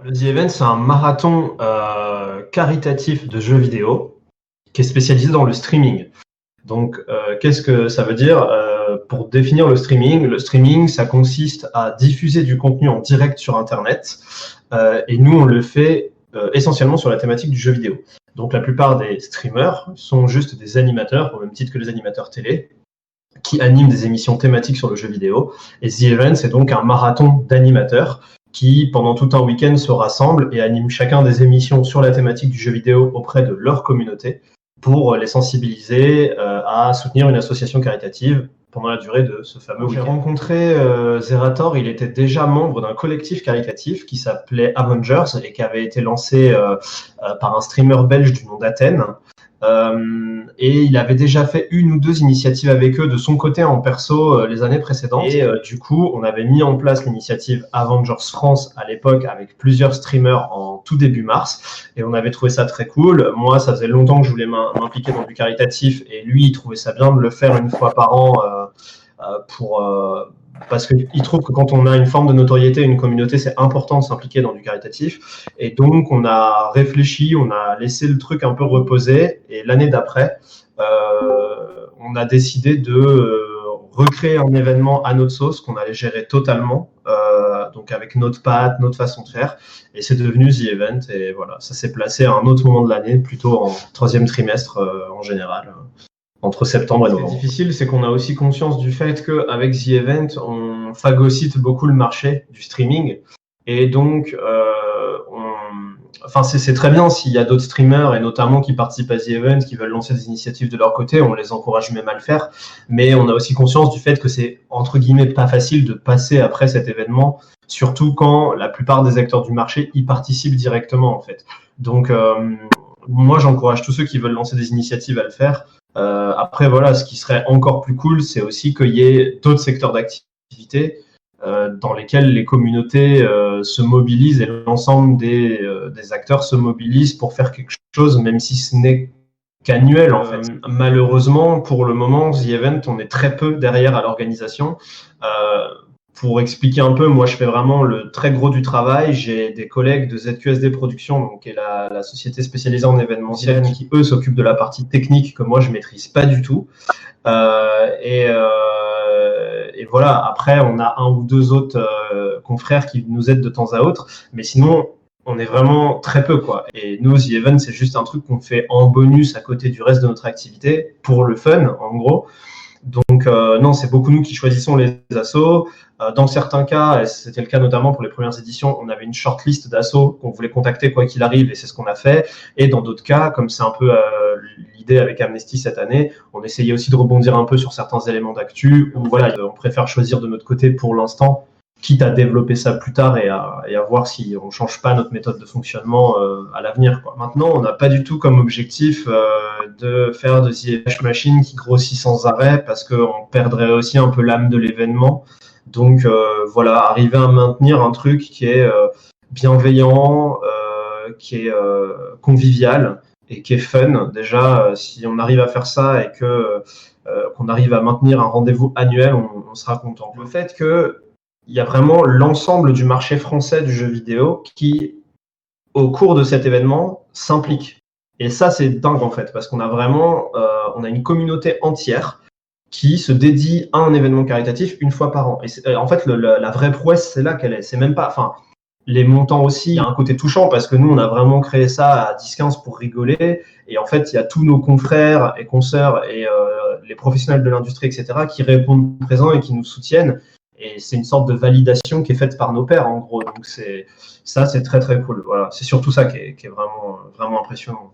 Le The Event, c'est un marathon caritatif de jeux vidéo qui est spécialisé dans le streaming. Donc, qu'est-ce que ça veut dire? Pour définir le streaming, ça consiste à diffuser du contenu en direct sur Internet. Et nous, on le fait essentiellement sur la thématique du jeu vidéo. Donc, la plupart des streamers sont juste des animateurs, au même titre que les animateurs télé, qui animent des émissions thématiques sur le jeu vidéo. Et The Event, c'est donc un marathon d'animateurs qui, pendant tout un week-end, se rassemblent et animent chacun des émissions sur la thématique du jeu vidéo auprès de leur communauté pour les sensibiliser à soutenir une association caritative pendant la durée de ce fameux week-end. J'ai rencontré Zerator, il était déjà membre d'un collectif caritatif qui s'appelait Avengers et qui avait été lancé par un streamer belge du nom d'Athènes. Et il avait déjà fait une ou deux initiatives avec eux de son côté en perso les années précédentes. Et du coup, on avait mis en place l'initiative Avengers France à l'époque avec plusieurs streamers en tout début mars. Et on avait trouvé ça très cool. Moi, ça faisait longtemps que je voulais m'impliquer dans du caritatif et lui, il trouvait ça bien de le faire une fois par an parce qu'il trouve que quand on a une forme de notoriété, une communauté, c'est important de s'impliquer dans du caritatif. Et donc, on a réfléchi, on a laissé le truc un peu reposer. Et l'année d'après, on a décidé de recréer un événement à notre sauce qu'on allait gérer totalement, donc avec notre patte, notre façon de faire. Et c'est devenu The Event. Et voilà, ça s'est placé à un autre moment de l'année, plutôt en troisième trimestre en général. Entre septembre et novembre. Ce qui est difficile, c'est qu'on a aussi conscience du fait qu'avec The Event, on phagocyte beaucoup le marché du streaming. Et donc, c'est très bien s'il y a d'autres streamers, et notamment qui participent à The Event, qui veulent lancer des initiatives de leur côté, on les encourage même à le faire. Mais on a aussi conscience du fait que c'est, entre guillemets, pas facile de passer après cet événement, surtout quand la plupart des acteurs du marché y participent directement, en fait. Donc, moi, j'encourage tous ceux qui veulent lancer des initiatives à le faire. Après, voilà, ce qui serait encore plus cool, c'est aussi qu'il y ait d'autres secteurs d'activité dans lesquels les communautés se mobilisent et l'ensemble des acteurs se mobilisent pour faire quelque chose, même si ce n'est qu'annuel en fait. Malheureusement, pour le moment, The Event, on est très peu derrière à l'organisation. Pour expliquer un peu, moi je fais vraiment le très gros du travail. J'ai des collègues de ZQSD Productions, donc qui est la société spécialisée en événementiel, qui eux s'occupent de la partie technique que moi je maîtrise pas du tout. Et voilà. Après, on a un ou deux autres confrères qui nous aident de temps à autre, mais sinon on est vraiment très peu quoi. Et nous, The Event, c'est juste un truc qu'on fait en bonus à côté du reste de notre activité pour le fun, en gros. Donc non, c'est beaucoup nous qui choisissons les assos. Dans certains cas, et c'était le cas notamment pour les premières éditions, on avait une shortlist d'assos qu'on voulait contacter quoi qu'il arrive, et c'est ce qu'on a fait. Et dans d'autres cas, comme c'est un peu l'idée avec Amnesty cette année, on essayait aussi de rebondir un peu sur certains éléments d'actu, où voilà, on préfère choisir de notre côté pour l'instant, quitte à développer ça plus tard et à voir si on change pas notre méthode de fonctionnement à l'avenir, quoi. Maintenant, on n'a pas du tout comme objectif de faire de The Machine qui grossit sans arrêt, parce qu'on perdrait aussi un peu l'âme de l'événement. Donc voilà, arriver à maintenir un truc qui est bienveillant, qui est convivial et qui est fun. Déjà, si on arrive à faire ça et qu'on arrive à maintenir un rendez-vous annuel, on sera content. Le fait que il y a vraiment l'ensemble du marché français du jeu vidéo qui, au cours de cet événement, s'implique. Et ça, c'est dingue en fait, parce qu'on a vraiment, on a une communauté entière qui se dédie à un événement caritatif une fois par an. Et en fait, la vraie prouesse, c'est là qu'elle est. C'est même pas, enfin, les montants aussi, il y a un côté touchant parce que nous, on a vraiment créé ça à 10-15 pour rigoler. Et en fait, il y a tous nos confrères et consoeurs et les professionnels de l'industrie, etc., qui répondent présents et qui nous soutiennent. Et c'est une sorte de validation qui est faite par nos pairs, en gros. Donc, c'est très, très cool. Voilà. C'est surtout ça qui est vraiment, vraiment impressionnant.